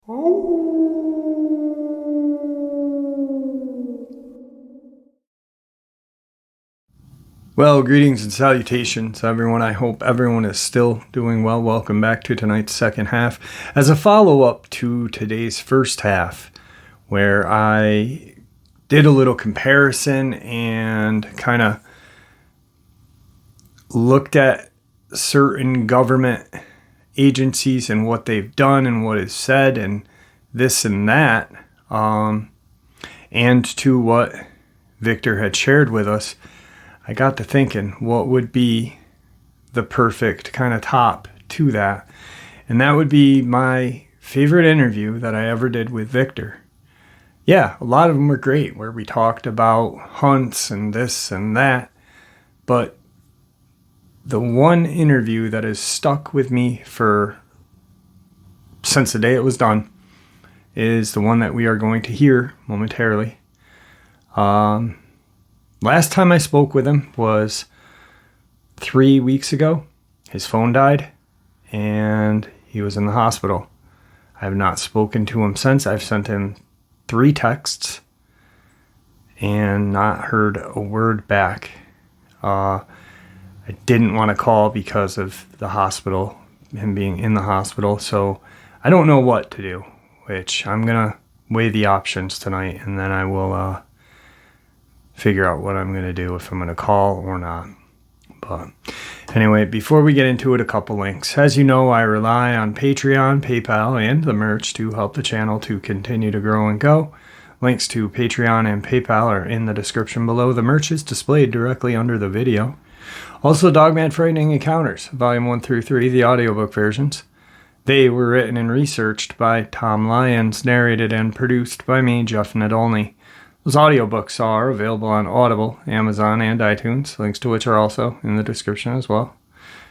Well, greetings and salutations, everyone. I hope everyone is still doing well. Welcome back to tonight's second half as a follow-up to today's first half, where I did a little comparison and kind of looked at certain government agencies and what they've done and what is said and this and that, and to what Victor had shared with us. I got to thinking, what would be the perfect kind of top to that? And that would be my favorite interview that I ever did with Victor. Yeah, a lot of them were great, where we talked about hunts and this and that. But the one interview that has stuck with me since the day it was done is the one that we are going to hear momentarily. Last time I spoke with him was 3 weeks ago. His phone died, and he was in the hospital. I have not spoken to him since. I've sent him 3 texts and not heard a word back. I didn't want to call because of the hospital, him being in the hospital, so I don't know what to do, which I'm going to weigh the options tonight, and then I will figure out what I'm going to do, if I'm going to call or not. But anyway, before we get into it, a couple links. As you know, I rely on Patreon, PayPal, and the merch to help the channel to continue to grow and go. Links to Patreon and PayPal are in the description below. The merch is displayed directly under the video. Also, Dogman Frightening Encounters, Volume 1 through 3, the audiobook versions. They were written and researched by Tom Lyons, narrated and produced by me, Jeff Nadolny. Those audiobooks are available on Audible, Amazon, and iTunes, links to which are also in the description as well.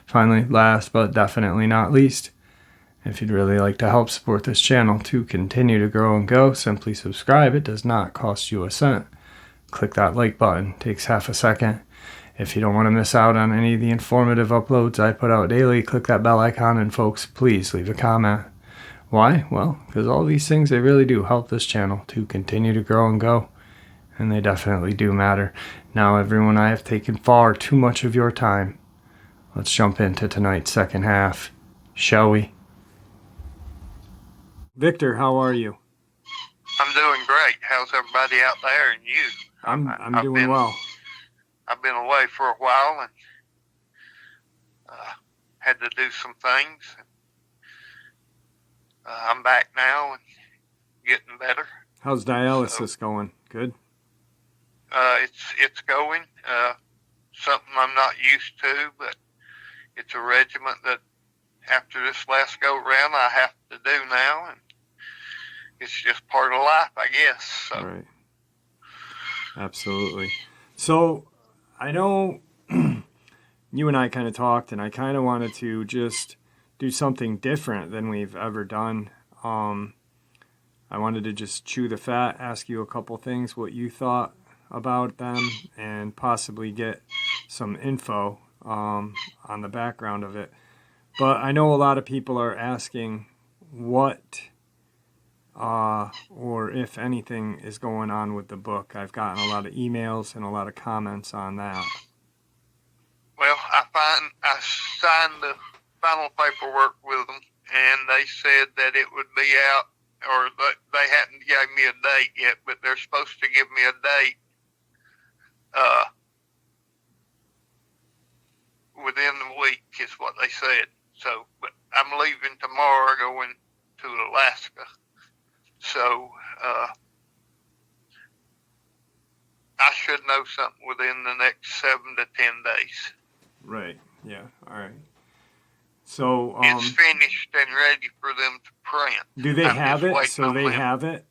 Finally, last but definitely not least, if you'd really like to help support this channel to continue to grow and go, simply subscribe. It does not cost you a cent. Click that like button. It takes half a second. If you don't want to miss out on any of the informative uploads I put out daily, click that bell icon, and folks, please leave a comment. Why? Well, because all these things, they really do help this channel to continue to grow and go. And they definitely do matter. Now, everyone, I have taken far too much of your time. Let's jump into tonight's second half, shall we? Victor, how are you? I'm doing great. How's everybody out there and you? I'm doing well. I've been away for a while and had to do some things. I'm back now and getting better. How's dialysis going? Good? It's going. Something I'm not used to, but it's a regimen that after this last go round I have to do now, and it's just part of life, I guess. So. Right. Absolutely. So I know you and I kind of talked, and I kind of wanted to just do something different than we've ever done. I wanted to just chew the fat, ask you a couple things, what you thought about them, and possibly get some info on the background of it. But I know a lot of people are asking what or if anything is going on with the book. I've gotten a lot of emails and a lot of comments on that. Well, I signed the final paperwork with them, and they said that it would be out, or they hadn't given me a date yet, but they're supposed to give me a date within the week is what they said. So, but I'm leaving tomorrow, going to Alaska. So, I should know something within the next 7 to 10 days. Right. Yeah. All right. So it's finished and ready for them to print. Do they have it? So they have it?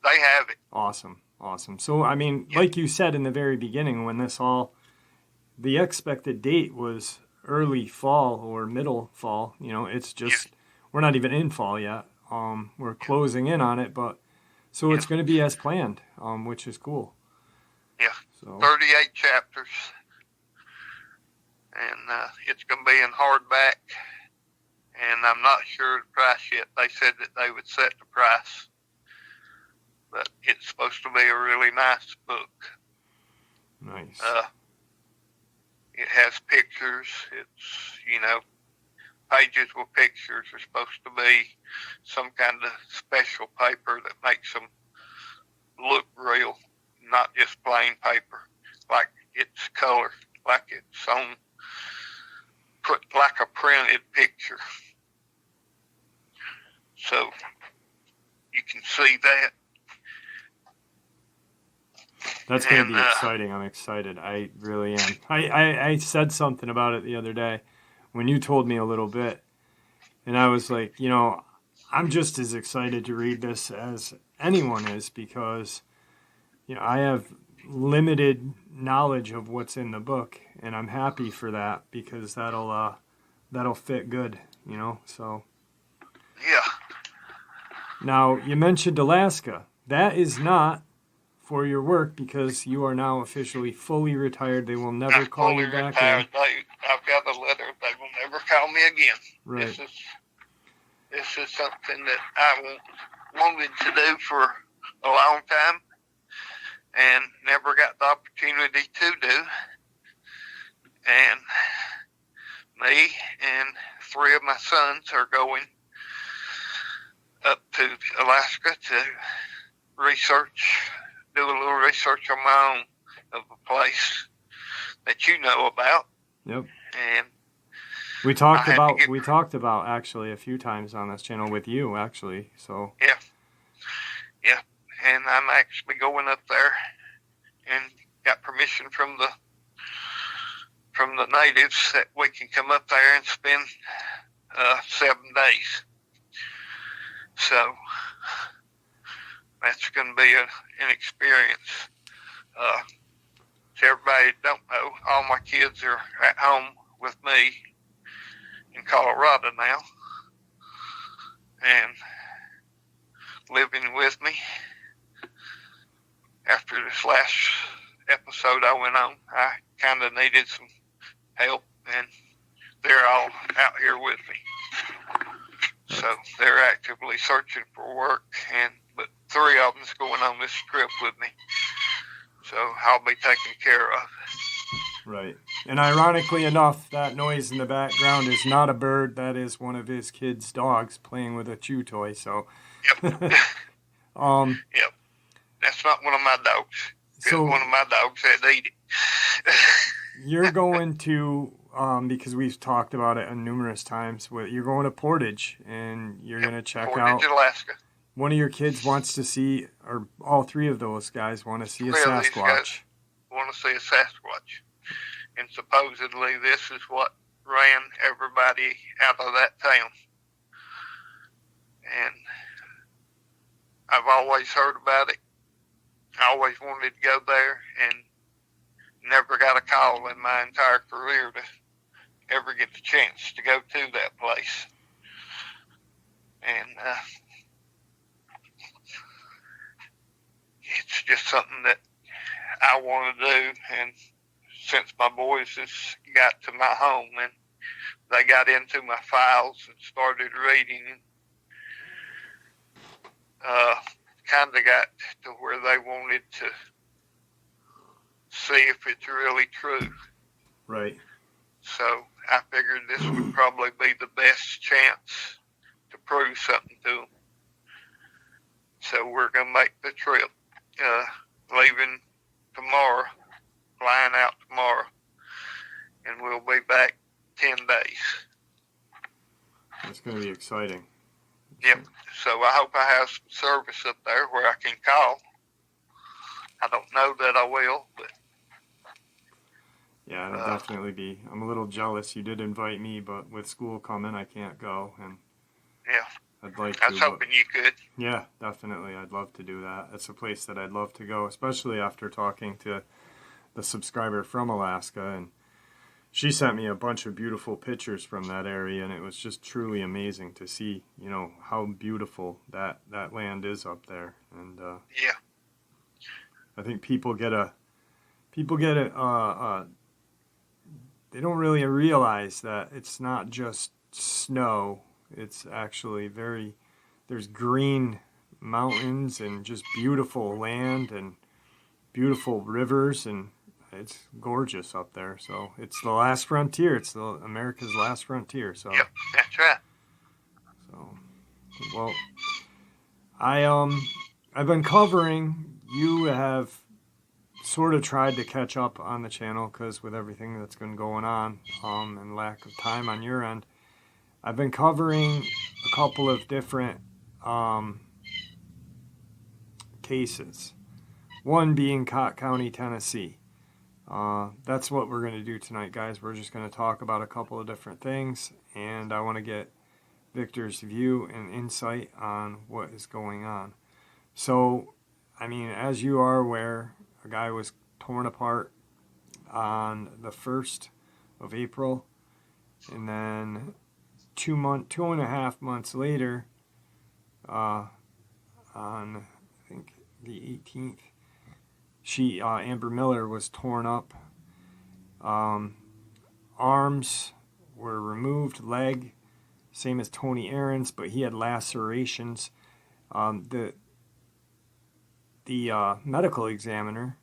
They have it. Awesome. Awesome. So, I mean, like you said in the very beginning, when the expected date was early fall or middle fall, it's just, we're not even in fall yet. We're closing in on it, but so it's going to be as planned, which is cool. Yeah. So 38 chapters. And it's going to be in hardback. And and I'm not sure the price yet. They said that they would set the price, but it's supposed to be a really nice book. Nice. It has pictures. It's, pages with pictures are supposed to be some kind of special paper that makes them look real, not just plain paper, like it's colored, like it's put like a printed picture. So you can see that. That's going to be exciting. I'm excited. I really am. I said something about it the other day when you told me a little bit. And I was like, I'm just as excited to read this as anyone is because, I have limited knowledge of what's in the book. And I'm happy for that because that'll fit good, so. Yeah. Now, you mentioned Alaska. That is not for your work because you are now officially fully retired. They will never call you back in. I've got a letter. They will never call me again. Right. This is something that I wanted to do for a long time and never got the opportunity to do. And me and 3 of my sons are going up to Alaska to do a little research on my own of a place that you know about. Yep. And we talked about actually a few times on this channel with you actually. So yeah. And I'm actually going up there and got permission from the natives that we can come up there and spend 7 days. So that's going to be an experience. To everybody that don't know, all my kids are at home with me in Colorado now and living with me. After this last episode I went on, I kind of needed some help, and they're all out here with me. So they're actively searching for work, but 3 of them's going on this trip with me. So I'll be taken care of. Right. And ironically enough, that noise in the background is not a bird. That is one of his kids' dogs playing with a chew toy. So. Yep. Yep. That's not one of my dogs. So one of my dogs had eat it. You're going to, because we've talked about it numerous times, you're going to Portage, and you're going to check Portage, out. Alaska. One of your kids wants to see, or all 3 of those guys want to see a Sasquatch. Want to see a Sasquatch. And supposedly this is what ran everybody out of that town. And I've always heard about it. I always wanted to go there and never got a call in my entire career to ever get the chance to go to that place. And it's just something that I want to do. And since my boys has got to my home and they got into my files and started reading, kind of got to where they wanted to see if it's really true. Right. So I figured this would probably be the best chance to prove something to them. So we're going to make the trip, leaving tomorrow, flying out tomorrow, and we'll be back 10 days. That's going to be exciting. Yep. So I hope I have some service up there where I can call. I don't know that I will, but... Yeah, it'll definitely be. I'm a little jealous. You did invite me, but with school coming, I can't go. And yeah. I'd like to. I was hoping you could. Yeah, definitely. I'd love to do that. It's a place that I'd love to go, especially after talking to the subscriber from Alaska. And she sent me a bunch of beautiful pictures from that area, and it was just truly amazing to see, how beautiful that land is up there. And yeah, I think people get it. They don't really realize that it's not just snow It's actually there's green mountains and just beautiful land and beautiful rivers, and it's gorgeous up there. So it's the last frontier. It's America's last frontier. So Yep, that's right. So, well, I've been covering. You have sort of tried to catch up on the channel because with everything that's been going on, and lack of time on your end, I've been covering a couple of different cases. One being Cott County, Tennessee. That's what we're going to do tonight, guys. We're just going to talk about a couple of different things, and I want to get Victor's view and insight on what is going on. So, I mean, as you are aware, a guy was torn apart on the 1st of April, and then 2.5 months later, on I think the 18th, Amber Miller was torn up. Arms were removed, leg, same as Tony Aarons, but he had lacerations. The medical examiner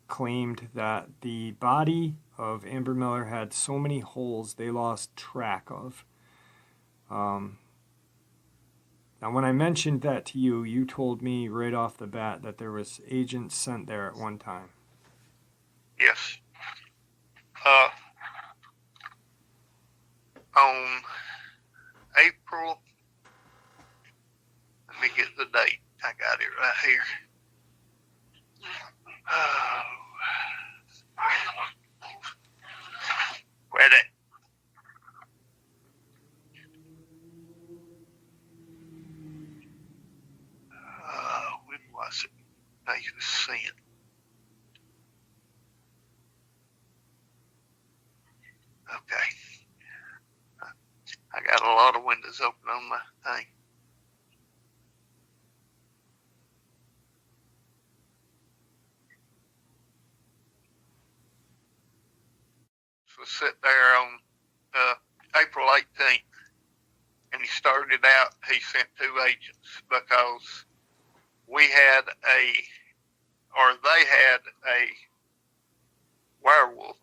claimed that the body of Amber Miller had so many holes they lost track of. Now, when I mentioned that to you, you told me right off the bat that there was agents sent there at one time. Yes. On April, let me get the date. I got it right here. Oh. Where that? When was it? They was sent. Okay. I got a lot of windows open on my thing. So sit there on April 18th, and he started out, he sent 2 agents because they had a werewolf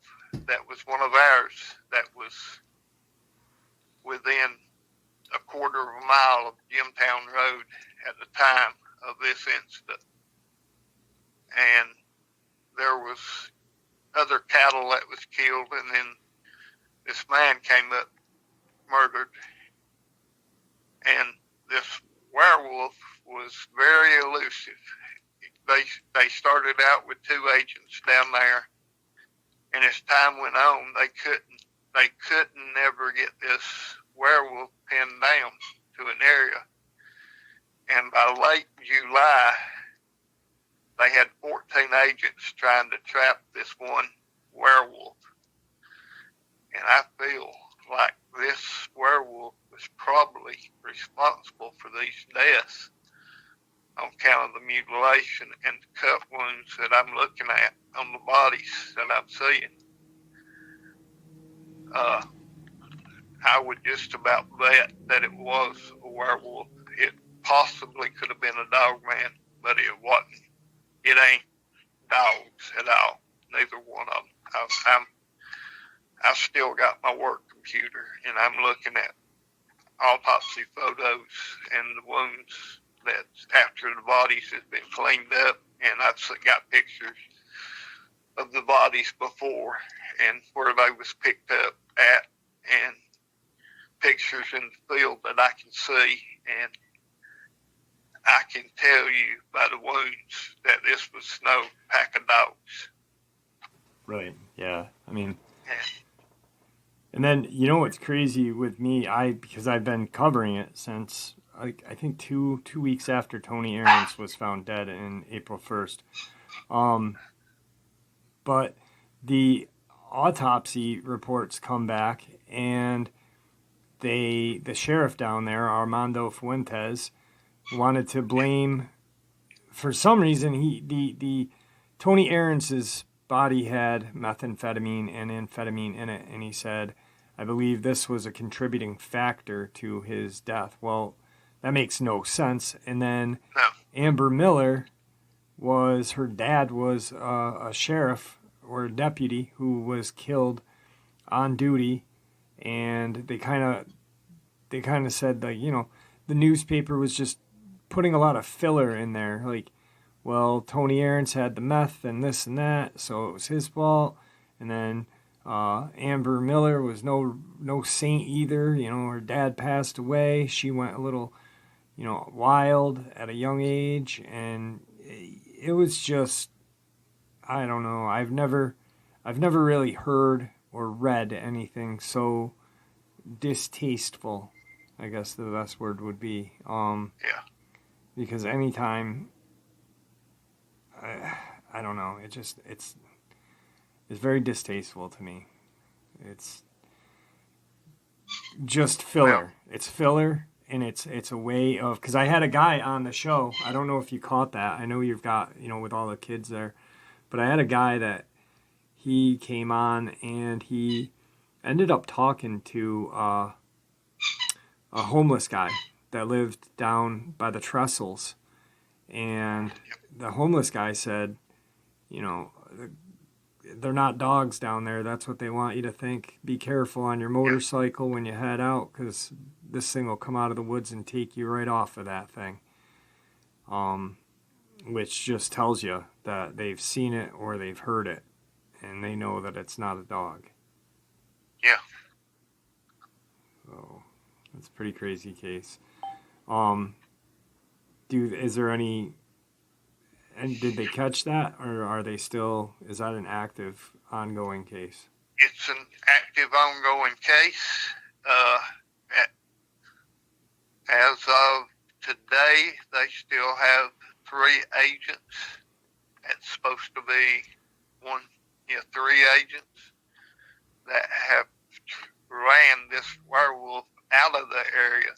that was one of ours that was within a quarter of a mile of Jimtown Road at the time of this incident. And there was other cattle that was killed, and then this man came up, murdered. And this werewolf was very elusive. They started out with 2 agents down there, and as time went on, they couldn't never get this werewolf pinned down to an area. And by late July, they had 14 agents trying to trap this one werewolf. And I feel like this werewolf was probably responsible for these deaths on account of the mutilation and the cut wounds that I'm looking at on the bodies that I'm seeing. I would just about bet that it was a werewolf. It possibly could have been a Dogman, but it wasn't. It ain't dogs at all. Neither one of them. I've still got my work computer, and I'm looking at autopsy photos and the wounds that after the bodies has been cleaned up, and I've got pictures of the bodies before and where they was picked up at, and pictures in the field that I can see, and I can tell you by the wounds that this was no pack of dogs. Right. Yeah. I mean, Yeah. And then, you know what's crazy with me, because I've been covering it since, I think two weeks after Tony Aarons was found dead in April 1st. But the autopsy reports come back, and the sheriff down there, Armando Fuentes, wanted to blame, for some reason, the Tony Aarons's body had methamphetamine and amphetamine in it, and he said, I believe this was a contributing factor to his death. Well, that makes no sense. And then No. Amber Miller her dad was a sheriff or a deputy who was killed on duty, and they kind of said, like, the newspaper was just putting a lot of filler in there, like, well, Tony Aarons had the meth and this and that, so it was his fault. And then Amber Miller was no saint either. Her dad passed away. She went a little, wild at a young age, and it was just, I don't know. I've never really heard or read anything so distasteful, I guess the best word would be. Yeah. Because anytime, I don't know. It's very distasteful to me. It's just filler. Well, it's filler, and it's a way of, because I had a guy on the show. I don't know if you caught that. I know you've got, with all the kids there, but I had a guy that he came on, and he ended up talking to a homeless guy that lived down by the trestles, and the homeless guy said, they're not dogs down there. That's what they want you to think. Be careful on your motorcycle when you head out, because this thing will come out of the woods and take you right off of that thing. Which just tells you that they've seen it or they've heard it, and they know that it's not a dog. Yeah. So it's a pretty crazy case. Is there any? And did they catch that, or are they still? Is that an active, ongoing case? It's an active, ongoing case. As of today, they still have 3 agents. It's supposed to be 3 agents that have ran this werewolf out of the area.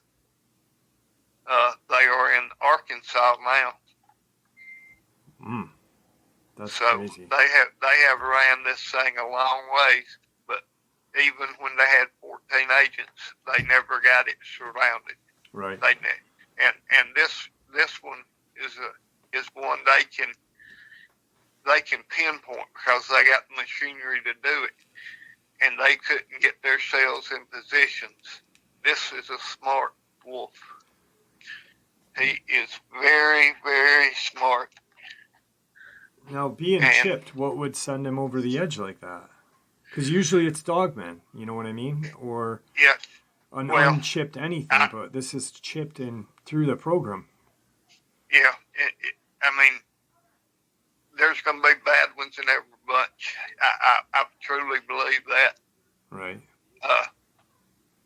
They are in Arkansas now. That's so crazy. They have ran this thing a long ways, but even when they had 14 agents, they never got it surrounded. Right. And this one is one they can pinpoint because they got the machinery to do it, and they couldn't get themselves in positions. This is a smart wolf. He is very, very smart. Now, being chipped, what would send him over the edge like that? Because usually it's Dogman, you know what I mean? Or unchipped anything, but this is chipped in through the program. Yeah, I mean, there's going to be bad ones in every bunch. I truly believe that. Right.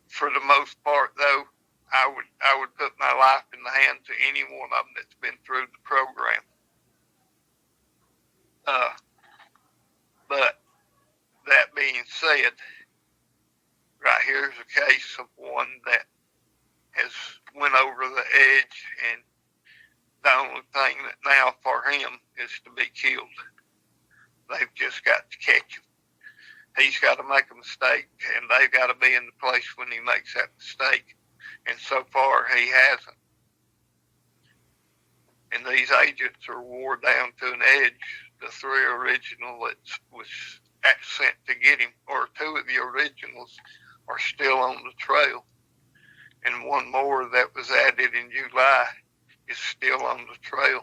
For the most part, though, I would put my life in the hands of any one of them that's been through the program. But that being said, right here's a case of one that has went over the edge, and the only thing that now for him is to be killed. They've just got to catch him. He's got to make a mistake, and they've got to be in the place when he makes that mistake. And so far, he hasn't. And these agents are wore down to an edge. The 3 original that was sent to get him, or 2 of the originals, are still on the trail. And 1 more that was added in July is still on the trail.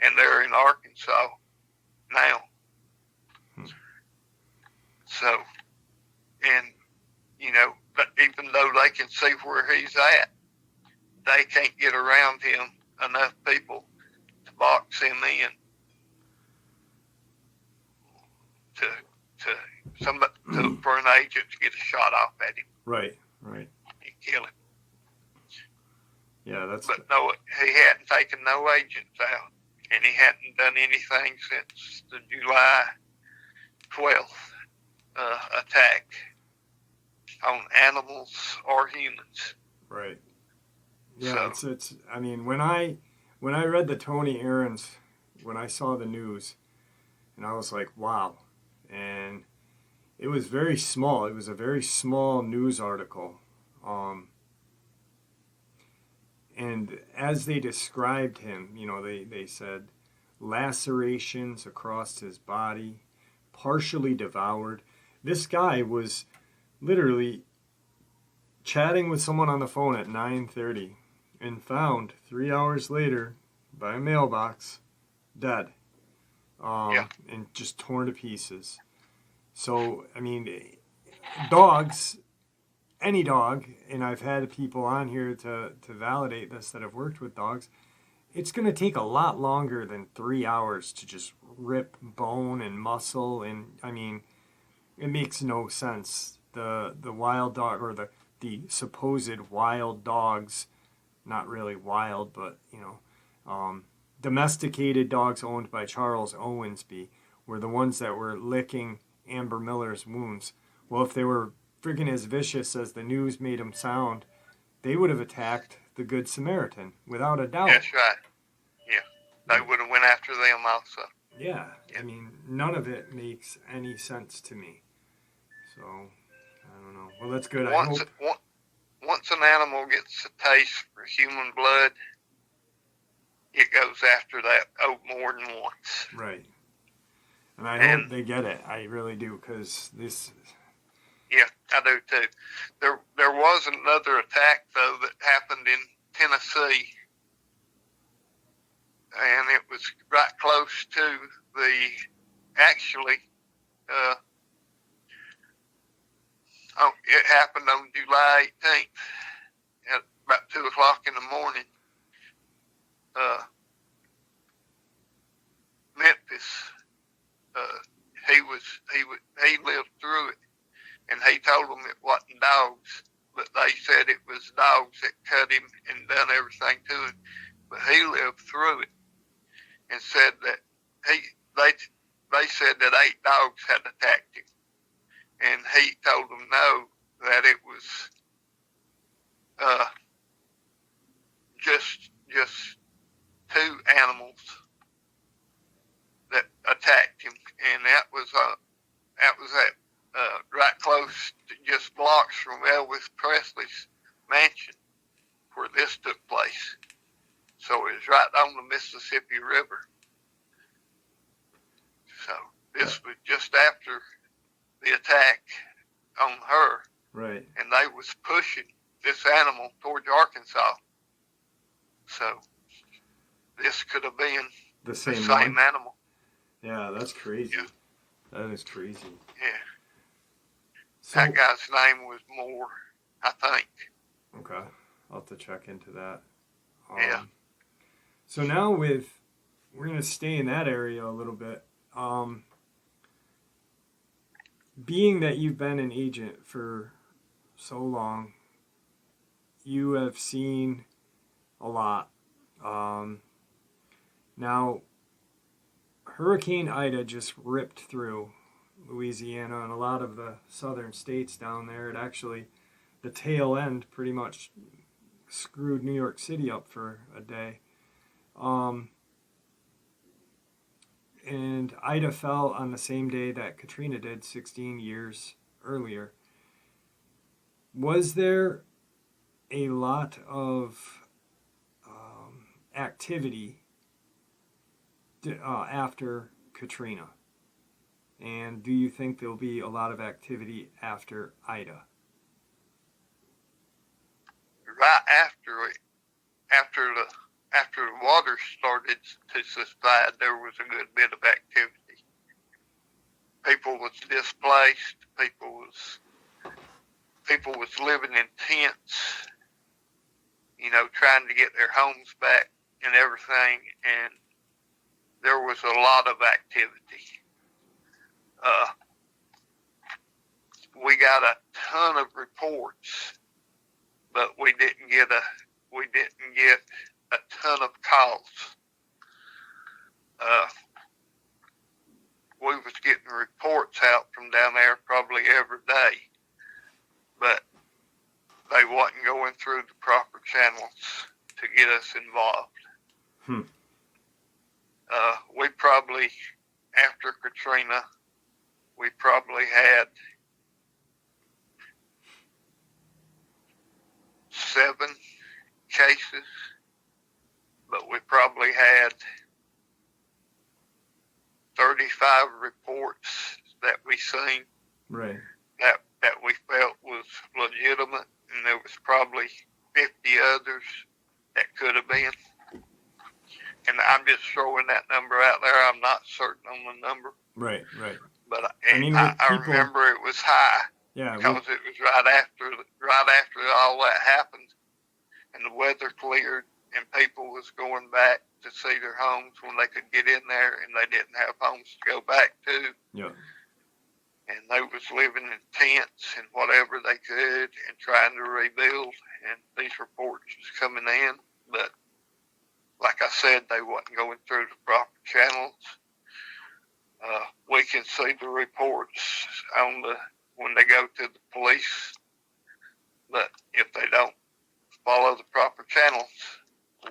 And they're in Arkansas now. So, and, even though they can see where he's at, they can't get around him enough people to box him in for an agent to get a shot off at him. Right. And kill him. Yeah, But no, he hadn't taken no agents out, and he hadn't done anything since the July 12th attack on animals or humans. Right. Yeah, so, it's. I mean, when I read the Tony Aarons, when I saw the news, and I was like, wow, and It was very small. It was a very small news article. And as they described him, they said lacerations across his body, partially devoured. This guy was literally chatting with someone on the phone at 9:30 and found 3 hours later by a mailbox dead, and just torn to pieces. So, I mean, dogs, any dog, and I've had people on here to validate this that have worked with dogs, it's going to take a lot longer than 3 hours to just rip bone and muscle. And, I mean, it makes no sense. The wild dog, or the supposed wild dogs, not really wild, but, domesticated dogs owned by Charles Owensby were the ones that were licking Amber Miller's wounds. Well, if they were freaking as vicious as the news made them sound, they would have attacked the Good Samaritan, without a doubt. That's right. Yeah. They would have went after them also. Yeah. I mean, none of it makes any sense to me. So, I don't know. Well, that's good. Once an animal gets a taste for human blood, it goes after that more than once. Right. And I hope they get it. I really do, because this... Yeah, I do too. There was another attack, though, that happened in Tennessee, and it was right close to it happened on July 18th at about 2 o'clock in the morning. Memphis, he lived through it, and he told them it wasn't dogs, but they said it was dogs that cut him and done everything to him. But he lived through it and said that they said that 8 dogs had attacked him, and he told them no, that it was just 2 animals that attacked him, and that was right close to just blocks from Elvis Presley's mansion where this took place. So it was right on the Mississippi River. So this was just after the attack on her. Right. And they was pushing this animal towards Arkansas. So this could have been the same animal. Yeah, that's crazy. Yeah. That is crazy. Yeah. So, that guy's name was Moore, I think. Okay. I'll have to check into that. Yeah. So now we're going to stay in that area a little bit. Being that you've been an agent for so long, you have seen a lot. Now, Hurricane Ida just ripped through Louisiana and a lot of the southern states down there. It actually, the tail end pretty much screwed New York City up for a day. And Ida fell on the same day that Katrina did 16 years earlier. Was there a lot of activity after Katrina? And do you think there'll be a lot of activity after Ida? Right after the water started to subside, there was a good bit of activity. People was displaced. People was living in tents, trying to get their homes back and everything. And there was a lot of activity. We got a ton of reports, but we didn't get a ton of calls. We was getting reports out from down there probably every day, but they wasn't going through the proper channels to get us involved. We probably, after Katrina, we probably had 7 cases, but we probably had 35 reports that we seen Right. that we felt was legitimate, and there was probably 50 others that could have been. And I'm just throwing that number out there. I'm not certain on the number. Right, right. But I mean, I people, remember it was high. Yeah, Because it was right after all that happened, and the weather cleared, and people was going back to see their homes when they could get in there, and they didn't have homes to go back to. Yeah. And they was living in tents and whatever they could, and trying to rebuild. And these reports was coming in, but like I said, they wasn't going through the proper channels. We can see the reports when they go to the police, but if they don't follow the proper channels,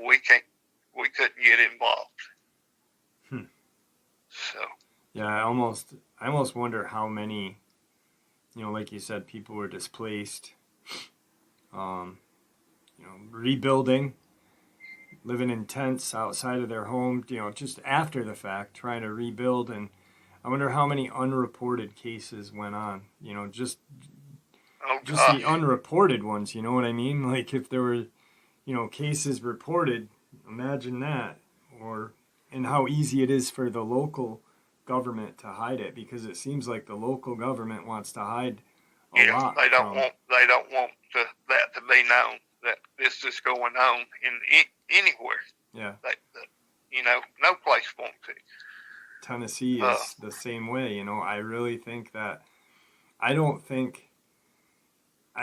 we couldn't get involved. So yeah, I almost wonder how many, like you said, people were displaced, rebuilding, living in tents outside of their home, just after the fact, trying to rebuild. And I wonder how many unreported cases went on, just the unreported ones, you know what I mean? Like if there were, cases reported, imagine that, and how easy it is for the local government to hide it, because it seems like the local government wants to hide a lot. They don't want that to be known that this is going on in anywhere. Yeah. No place wants it. Tennessee is the same way. I really think that. I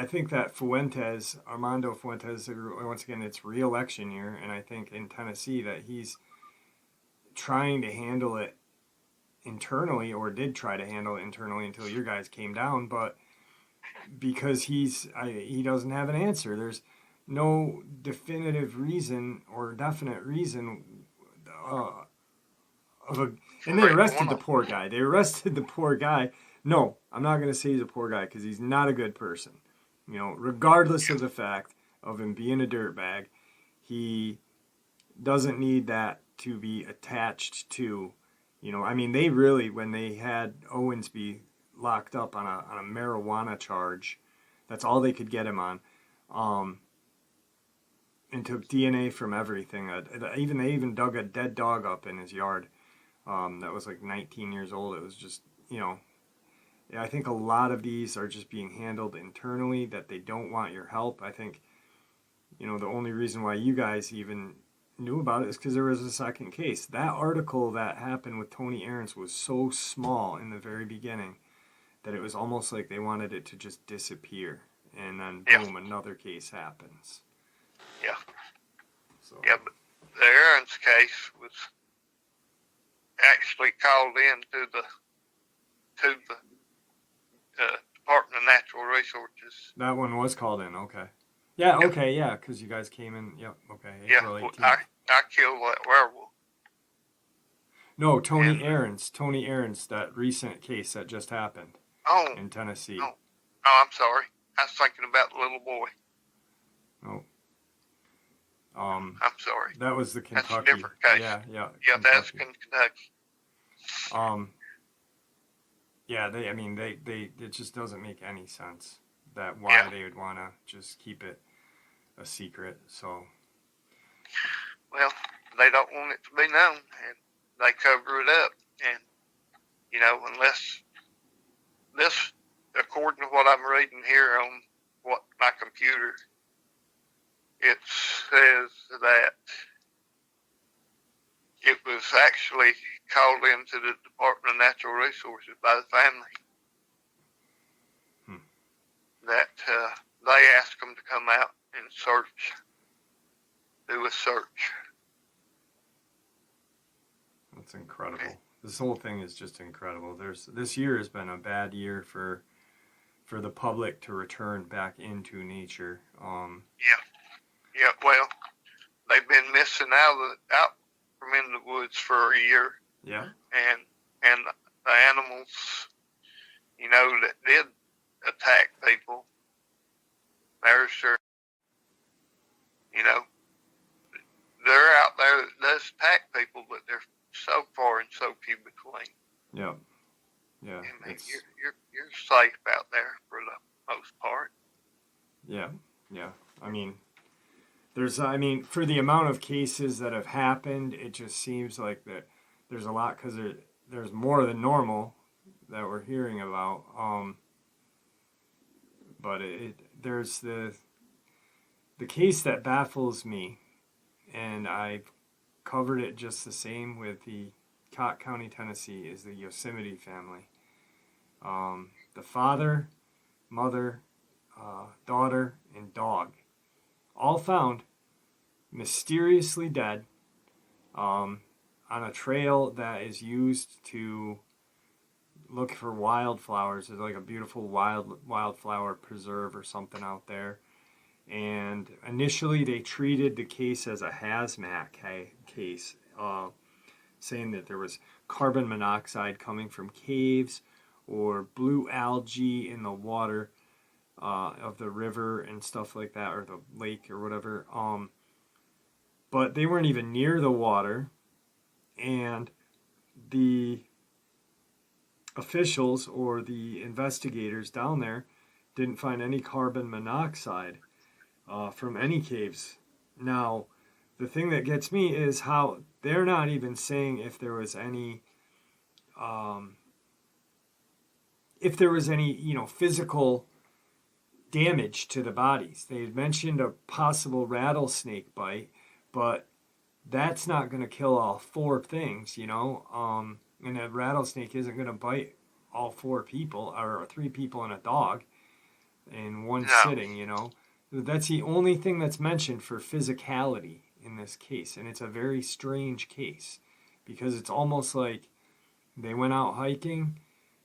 think that Armando Fuentes, once again, it's re-election year, and I think in Tennessee that he's trying to handle it internally, or did try to handle it internally until your guys came down, but because he doesn't have an answer. There's no definitive reason or definite reason and they arrested the poor guy. No, I'm not going to say he's a poor guy, because he's not a good person. Regardless of the fact of him being a dirtbag, he doesn't need that to be attached to, they really, when they had Owensby locked up on a marijuana charge, that's all they could get him on, and took DNA from everything. They even dug a dead dog up in his yard that was like 19 years old. It was just, I think a lot of these are just being handled internally, that they don't want your help. I think, the only reason why you guys even knew about it is because there was a second case. That article that happened with Tony Aarons was so small in the very beginning that it was almost like they wanted it to just disappear. And then, boom, another case happens. Yeah. So. Yeah, but the Aarons case was actually called in to the Department of Natural Resources. That one was called in, okay. Yeah, okay, yeah, because you guys came in, okay, April 18th. I killed that werewolf. No, Tony Aarons, that recent case that just happened in Tennessee. Oh, I'm sorry. I was thinking about the little boy. Oh. I'm sorry. That was the Kentucky. That's a different case. Yeah. Yeah, that's Kentucky. Yeah, it just doesn't make any sense that why they would want to just keep it a secret. So. Well, they don't want it to be known, and they cover it up. And unless this, according to what I'm reading here on my computer, it says that it was actually called into the Department of Natural Resources by the family. That they asked them to come out and do a search. That's incredible. Okay. This whole thing is just incredible. This year has been a bad year for the public to return back into nature. Yeah. Well, they've been missing out from in the woods for a year. Yeah. And the animals, that did attack people, You know, they're out there that does attack people, but they're so far and so few between. Yeah. Yeah. I mean, you're safe out there for the most part. Yeah. Yeah. I mean, for the amount of cases that have happened, it just seems like that there's a lot, because there's more than normal that we're hearing about. But there's the case that baffles me, and I've covered it just the same with the Cott County, Tennessee, is the Yosemite family. The father, mother, daughter, and dog, all found mysteriously dead on a trail that is used to look for wildflowers. There's like a beautiful wildflower preserve or something out there. And initially they treated the case as a hazmat case, saying that there was carbon monoxide coming from caves or blue algae in the water of the river and stuff like that, or the lake or whatever. But they weren't even near the water, and the officials or the investigators down there didn't find any carbon monoxide from any caves. Now, the thing that gets me is how they're not even saying if there was any physical damage to the bodies. They had mentioned a possible rattlesnake bite, but that's not going to kill all four things, and a rattlesnake isn't going to bite all four people, or three people and a dog in one sitting, That's the only thing that's mentioned for physicality in this case, and it's a very strange case because it's almost like they went out hiking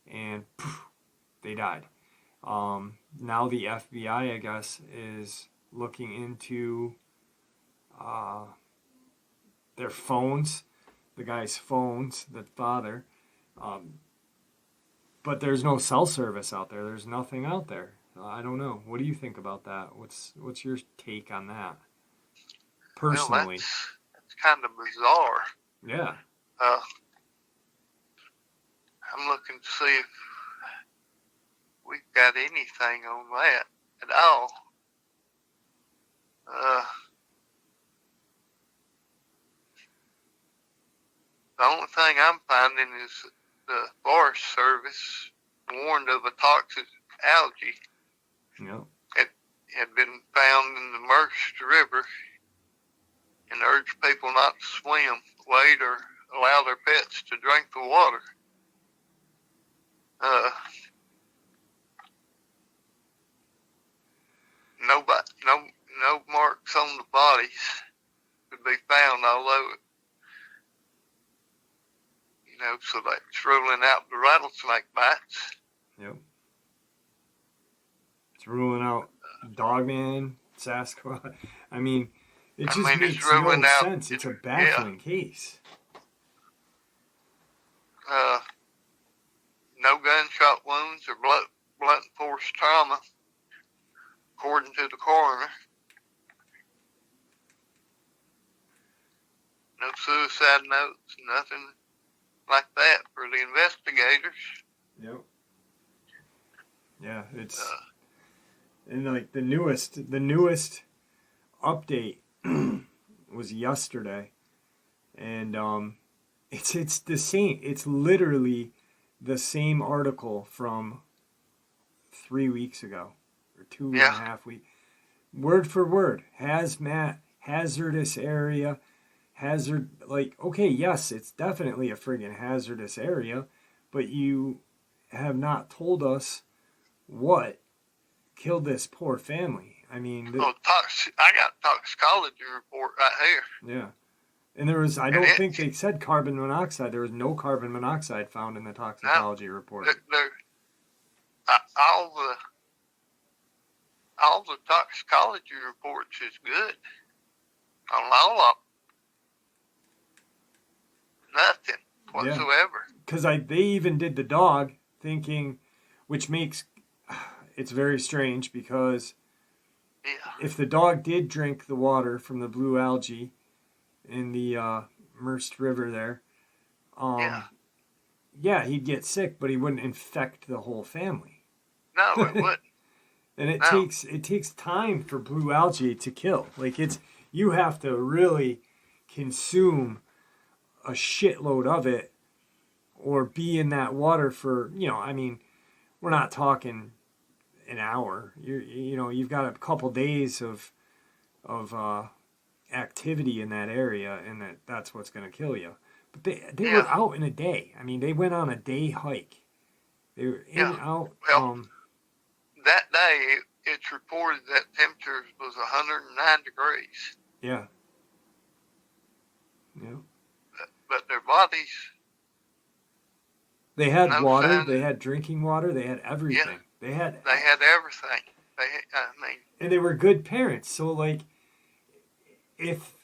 and poof, they died. Now the FBI, I guess, is looking into their phones, the guy's phones, the father, but there's no cell service out there. There's nothing out there. I don't know. What do you think about that? What's your take on that? Personally, well, that's kind of bizarre. Yeah. I'm looking to see if we've got anything on that at all. The only thing I'm finding is the Forest Service warned of a toxic algae. Yep. It had been found in the Merced River and urged people not to swim, wade, or allow their pets to drink the water. No marks on the bodies could be found, although so that's ruling out the rattlesnake bites. Yep. It's ruling out Dogman, Sasquatch. I mean, it just makes no sense. It's a baffling case. No gunshot wounds or blunt force trauma, according to the coroner. No suicide notes, nothing like that for the investigators. Yep. Yeah, it's and like the newest update was yesterday, and it's the same. It's literally the same article from 3 weeks ago or 2.5 weeks, word for word. Hazmat, hazardous area. Okay, yes, it's definitely a friggin' hazardous area, but you have not told us what killed this poor family. I mean, I got a toxicology report right here. Yeah, and I don't think they said carbon monoxide. There was no carbon monoxide found in the toxicology report. All the toxicology reports is good on all of them. Nothing whatsoever. Because they even did the dog, thinking, which makes it's very strange because Yeah. if the dog did drink the water from the blue algae in the Merced River there, Yeah. yeah, he'd get sick, but he wouldn't infect the whole family. No, it wouldn't. And No. it takes time for blue algae to kill. Like you have to really consume a shitload of it or be in that water for, I mean, we're not talking an hour. You've got a couple days of activity in that area, and that's what's going to kill you. But they Yeah. were out in a day. I mean, they went on a day hike. They were in Yeah. and out. Well, that day it's reported that temperature was 109 degrees. Yeah. Yeah. But their bodies. They had No water. sign. They had drinking water. They had everything. Yeah. They had everything. I mean. And they were good parents. So like, if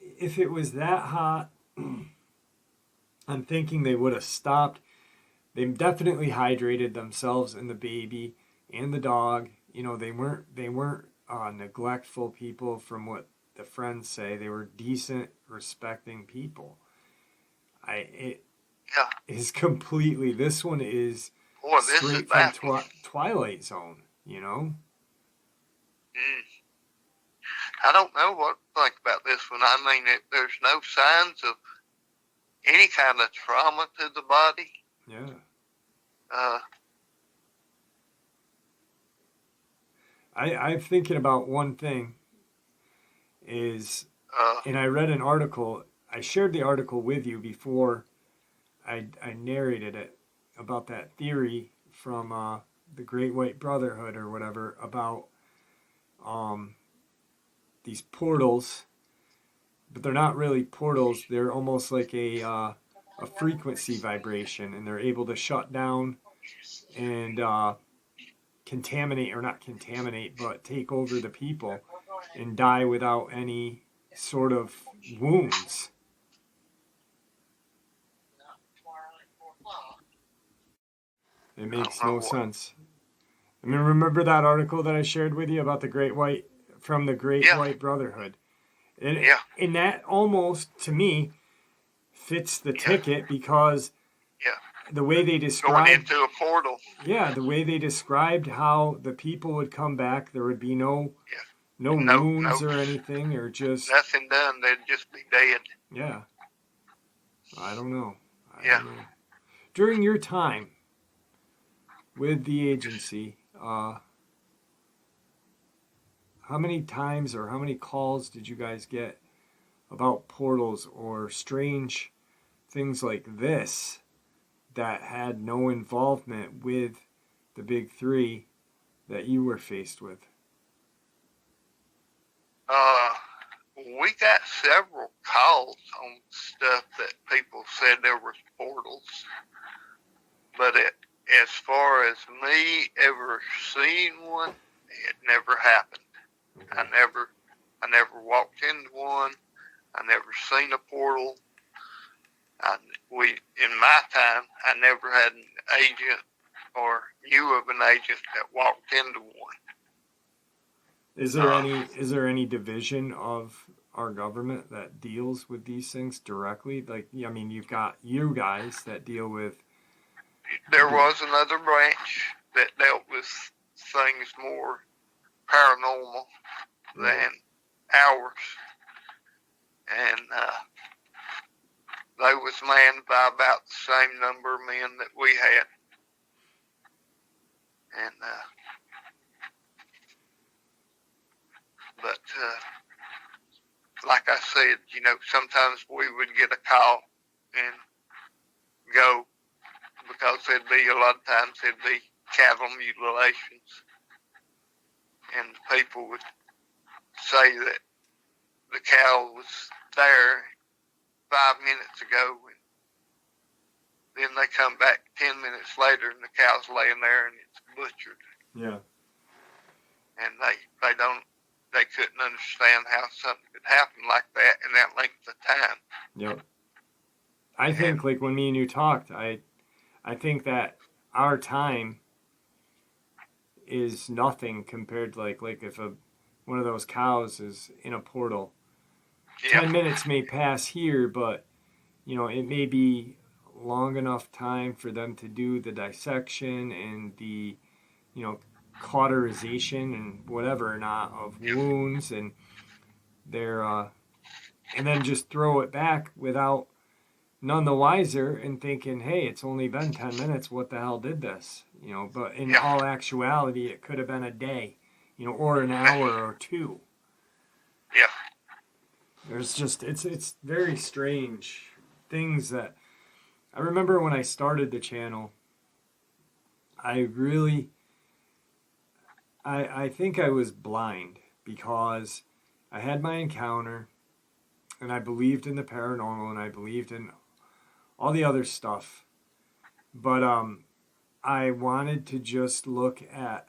it was that hot, I'm thinking they would have stopped. They definitely hydrated themselves and the baby and the dog. They weren't neglectful people from what the friends say. They were decent, respecting people. It Yeah. is completely. This one is Boy, this is straight from baffling. Twilight Zone. Mm. I don't know what to think about this one. I mean, there's no signs of any kind of trauma to the body. Yeah. I'm thinking about one thing is, and I read an article. I shared the article with you before I narrated it about that theory from the Great White Brotherhood or whatever about these portals, but they're not really portals. They're almost like a frequency vibration, and they're able to shut down and contaminate, or not contaminate, but take over the people and die without any sort of wounds. It makes no sense. I mean, remember that article that I shared with you about the Great White, from the Great White Brotherhood? And that almost, to me, fits the ticket, because the way they described going into a portal. Yeah, the way they described how the people would come back, there would be no wounds or anything, or just nothing done. They'd just be dead. Yeah. I don't know. I Yeah. don't know. During your time with the agency, how many times or how many calls did you guys get about portals or strange things like this that had no involvement with the big three that you were faced with? We got several calls on stuff that people said there was portals, but as far as me ever seeing one, it never happened. Okay. I never walked into one. I never seen a portal. In my time, I never had an agent or knew of an agent that walked into one. Is there any division of our government that deals with these things directly? Like, I mean, you've got you guys that deal with. There was another branch that dealt with things more paranormal than ours, and they was manned by about the same number of men that we had, and but like I said, sometimes we would get a call and go, because there'd be a lot of times there'd be cattle mutilations, and people would say that the cow was there 5 minutes ago, and then they come back 10 minutes later and the cow's laying there and it's butchered. Yeah. And they couldn't understand how something could happen like that in that length of time. Yep. I think, like, when me and you talked, I think that our time is nothing compared to like if a one of those cows is in a portal. Yeah. 10 minutes may pass here, but, it may be long enough time for them to do the dissection and the, cauterization and whatever or not of wounds, and and then just throw it back without none the wiser and thinking, hey, it's only been 10 minutes. What the hell did this? But in all actuality, it could have been a day, or an hour or two. Yeah. There's just, it's very strange things that I remember when I started the channel. I think I was blind because I had my encounter and I believed in the paranormal and I believed in all the other stuff. But I wanted to just look at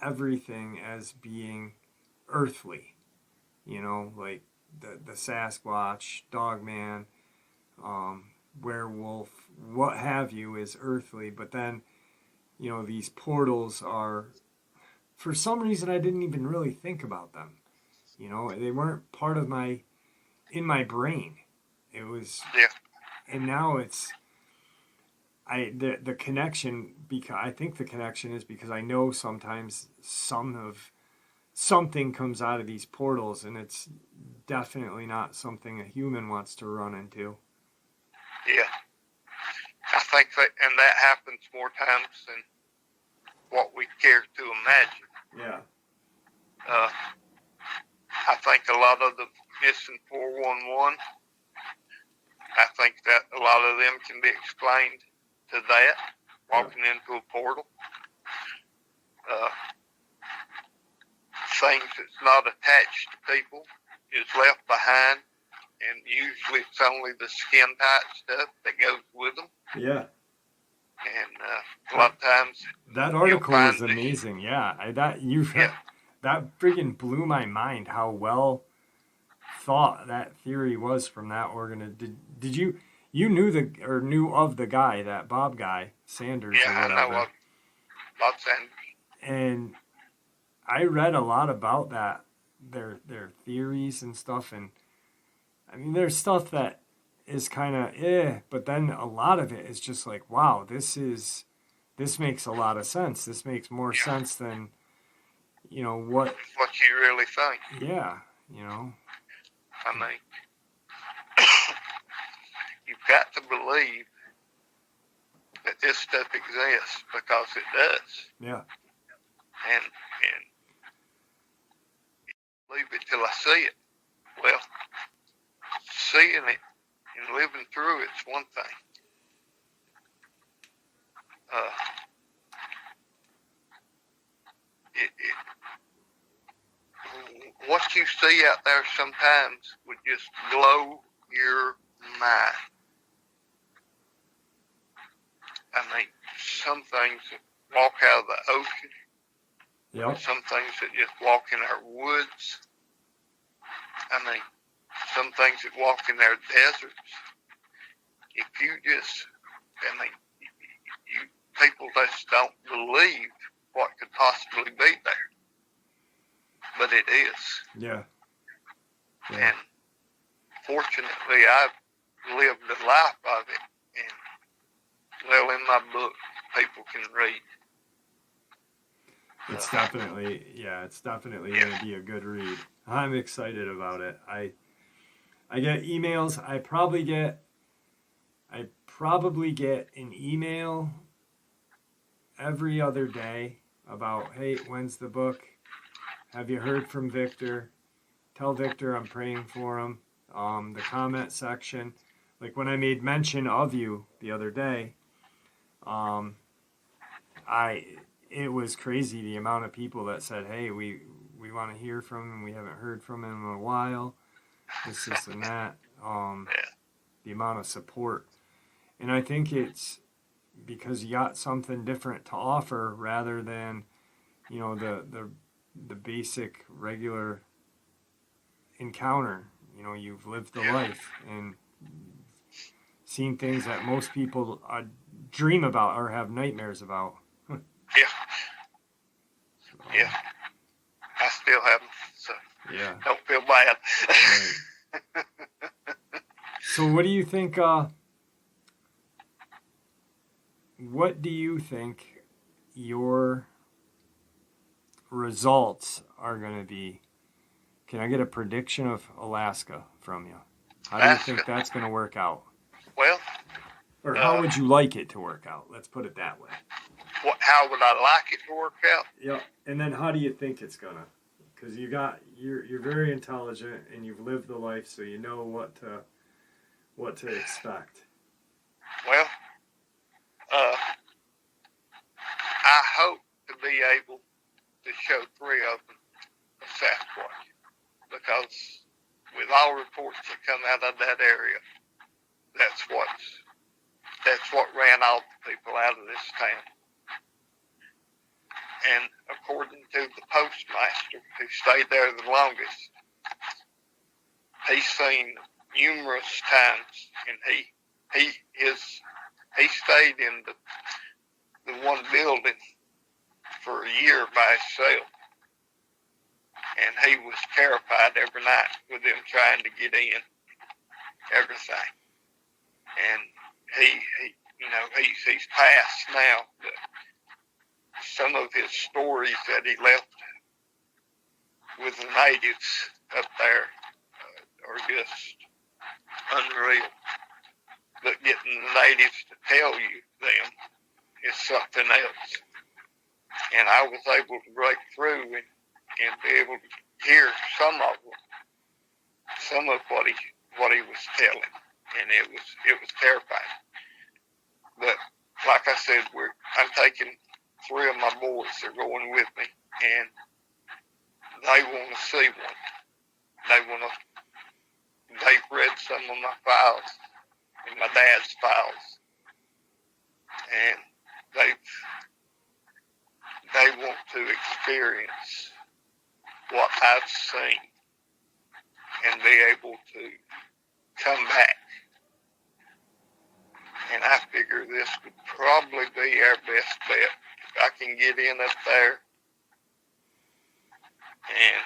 everything as being earthly, like the Sasquatch, Dogman, werewolf, what have you is earthly. But then, these portals are, for some reason, I didn't even really think about them. They weren't part of in my brain. It was, and now it's, the connection, because I think the connection is because I know sometimes something comes out of these portals, and it's definitely not something a human wants to run into. Yeah. I think that happens more times than what we care to imagine. Yeah. I think a lot of the missing 411, I think that a lot of them can be explained to that, walking into a portal. Things that's not attached to people is left behind, and usually it's only the skin tight stuff that goes with them. Yeah. And a lot of times that article was amazing. That freaking blew my mind how well thought that theory was from that organization. Did you knew of the guy, that Bob guy, Sanders? Yeah, I know of Bob Sanders. And I read a lot about that, their theories and stuff, and I mean, there's stuff that is kind of but then a lot of it is just like, wow, this makes a lot of sense. This makes more sense than, what you really think. Yeah, I mean, you've got to believe that this stuff exists because it does. Yeah. And believe it till I see it. Well, seeing it and living through it's one thing. What you see out there sometimes would just blow your mind. I mean, some things that walk out of the ocean. Yep. Some things that just walk in our woods. I mean, some things that walk in our deserts. If you people just don't believe what could possibly be there. But it is. Yeah. And fortunately, I've lived a life of it. And, well, in my book, people can read. It's definitely going to be a good read. I'm excited about it. I get emails. I probably get an email every other day about, hey, when's the book? Have you heard from Victor? Tell Victor I'm praying for him. The comment section, like when I made mention of you the other day, it was crazy the amount of people that said, hey, we want to hear from him. We haven't heard from him in a while. This and that. The amount of support. And I think it's because you got something different to offer rather than, the basic regular encounter. You've lived the life and seen things that most people dream about or have nightmares about. Yeah. I still have them. Yeah. Don't feel bad. Right. So what do you think, your results are going to be? Can I get a prediction of Alaska from you? How do you think that's going to work out? Well, or how would you like it to work out? Let's put it that way. How would I like it to work out? Yeah, and then how do you think it's gonna? Because you're very intelligent and you've lived the life, so you know what to expect. Well, I hope to be able to show 3 of them a Sasquatch, because with all reports that come out of that area, that's what ran all the people out of this town. And according to the postmaster who stayed there the longest, he's seen numerous times, and he stayed in the one building for a year by himself, and he was terrified every night with them trying to get in everything. And he's passed now, but some of his stories that he left with the natives up there are just unreal. But getting the natives to tell you them is something else. And I was able to break through and be able to hear some of what he was telling, and it was terrifying. But like I said, I'm taking 3 of my boys. They're going with me, and they want to see one. They've read some of my files and my dad's files, and they want to experience what I've seen and be able to come back. And I figure this would probably be our best bet. If I can get in up there, and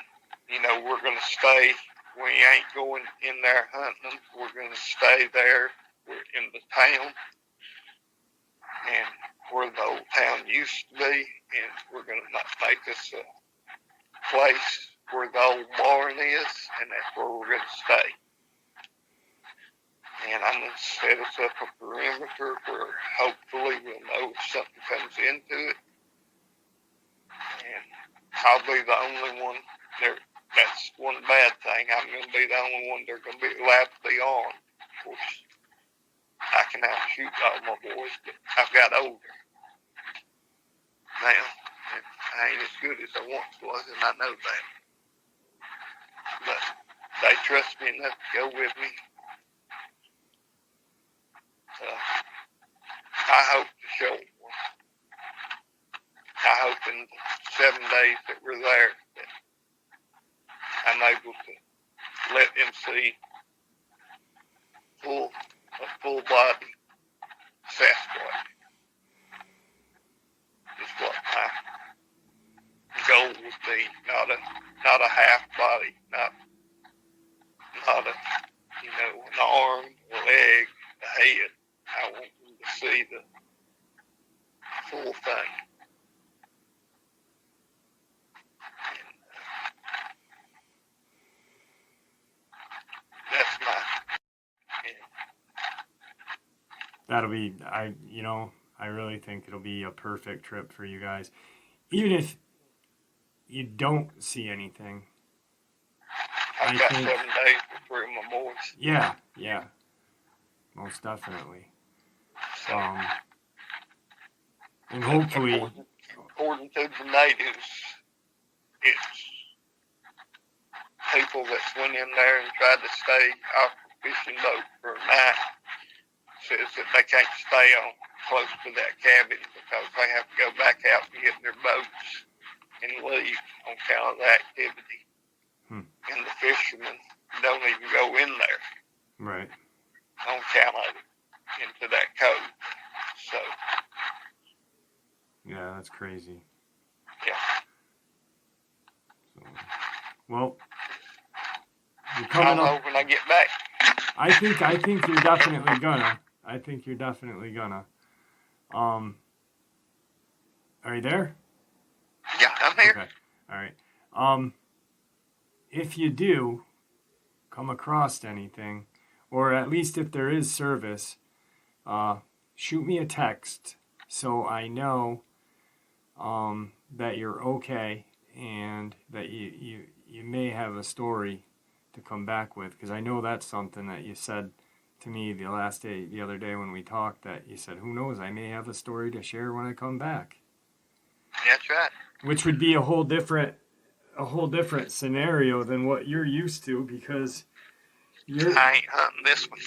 we're going to stay. We ain't going in there hunting them. We're going to stay there. We're in the town, and where the old town used to be, and we're going to not make this a place where the old barn is, and that's where we're going to stay. And I'm going to set us up a perimeter where hopefully we'll know if something comes into it. And I'll be the only one there. That's one bad thing. I'm going to be the only one they're going to be allowed to be on. Of course, I can outshoot all my boys, but I've got older now. And I ain't as good as I once was, and I know that. But they trust me enough to go with me. I hope to show them one. I hope in the 7 days that we're there that I'm able to let them see a full body Sasquatch. Is what my goal would be. Not a half body, not an arm, a leg, a head. I want them to see the full thing. That's my. That'll be, I really think it'll be a perfect trip for you guys. Even if you don't see anything. I've got 7 days to prove my boys. Yeah. Most definitely. And hopefully, according to the natives, it's people that went in there and tried to stay off the fishing boat for a night says that they can't stay on close to that cabin because they have to go back out and get their boats and leave on account of the activity. And the fishermen don't even go in there. Right. On account of it, into that cove. So. Yeah, that's crazy. Yeah. So, well, You're coming I'm up. hoping I get back. I think you're definitely gonna. I think you're definitely gonna. Are you there? Yeah, I'm here. Okay. All right. If you do come across anything, or at least if there is service, shoot me a text so I know that you're okay and that you may have a story to come back with, because I know that's something that you said to me the other day when we talked, that you said, who knows, I may have a story to share when I come back. That's right. Which would be a whole different scenario than what you're used to, because I ain't hunting this one.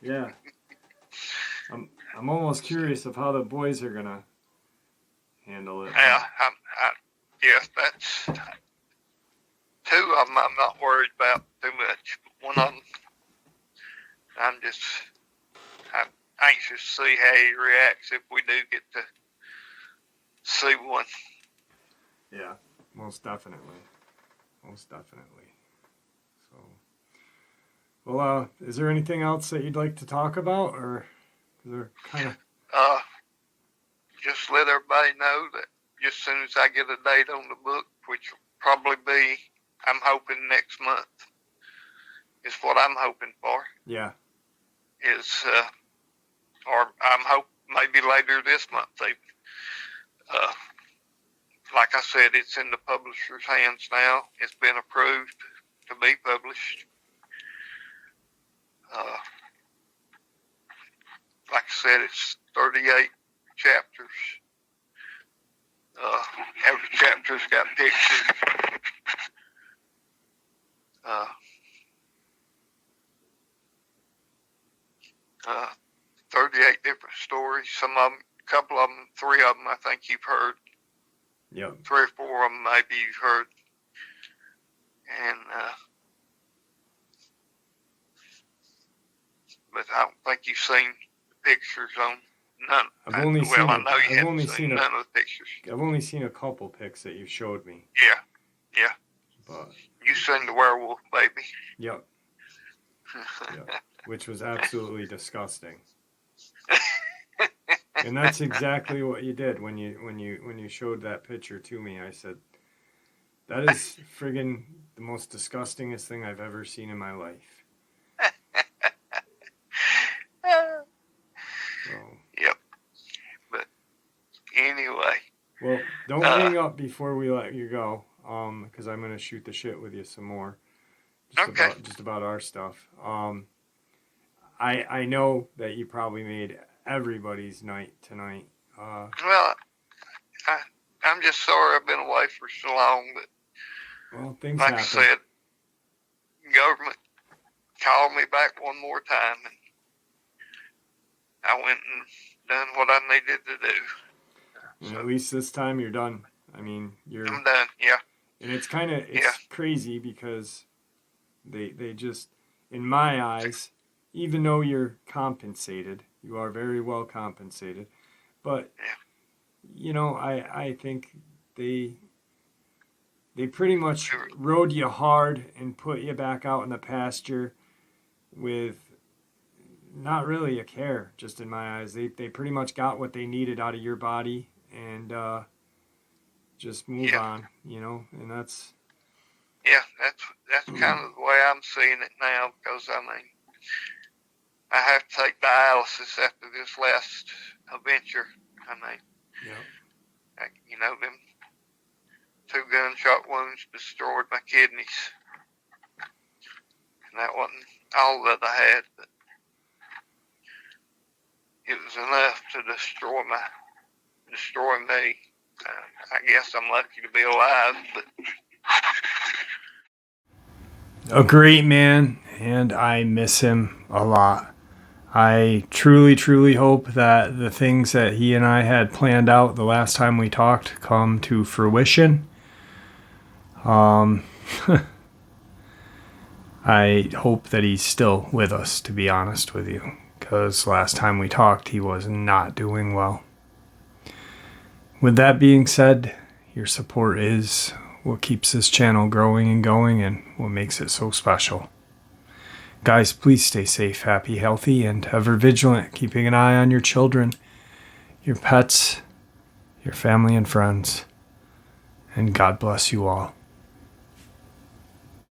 yeah. I'm almost curious of how the boys are gonna handle it. Yeah, yes, that's two of them I'm not worried about too much. One of them, I'm anxious to see how he reacts if we do get to see one. Yeah, most definitely. So, well, is there anything else that you'd like to talk about, or is there kind of? Just let everybody know that just as soon as I get a date on the book, which will probably be, I'm hoping next month, is what I'm hoping for. Yeah. Or I'm hoping maybe later this month. Like I said, it's in the publisher's hands now. It's been approved to be published. Like I said, it's 38 chapters. Every chapter's got pictures. 38 different stories. Some of them, a couple of them, three of them, I think you've heard. Yep. 3 or 4 of them maybe you've heard. And but I don't think you've seen the pictures on none. I've only seen I know you haven't seen none of the pictures. I've only seen a couple pics that you've showed me. Yeah. But You seen the werewolf baby. yep. Which was absolutely disgusting. And that's exactly what you did when you showed that picture to me. I said, that is friggin' the most disgustingest thing I've ever seen in my life. So. Yep. But anyway. Well, don't hang up before we let you go, because I'm gonna shoot the shit with you some more. Just about our stuff. I know that you probably made everybody's night tonight. Well, I'm just sorry I've been away for so long, but well, things like happen. I said, government called me back one more time, and I went and done what I needed to do. And at least this time you're done. I mean, I'm done, yeah. And it's crazy because they just, in my eyes, even though you're compensated, you are very well compensated, but you know, I think they pretty much rode you hard and put you back out in the pasture with not really a care, just in my eyes. They pretty much got what they needed out of your body and just move on, you know, and that's... Yeah, that's kind of the way I'm seeing it now, because, I mean, I have to take dialysis after this last adventure. I mean, you know, them 2 gunshot wounds destroyed my kidneys. And that wasn't all that I had, but it was enough to destroy me. I guess I'm lucky to be alive, but... A great man, and I miss him a lot. I truly, truly hope that the things that he and I had planned out the last time we talked come to fruition. I hope that he's still with us, to be honest with you, because last time we talked, he was not doing well. With that being said, your support is what keeps this channel growing and going and what makes it so special. Guys, please stay safe, happy, healthy, and ever vigilant, keeping an eye on your children, your pets, your family and friends. And God bless you all.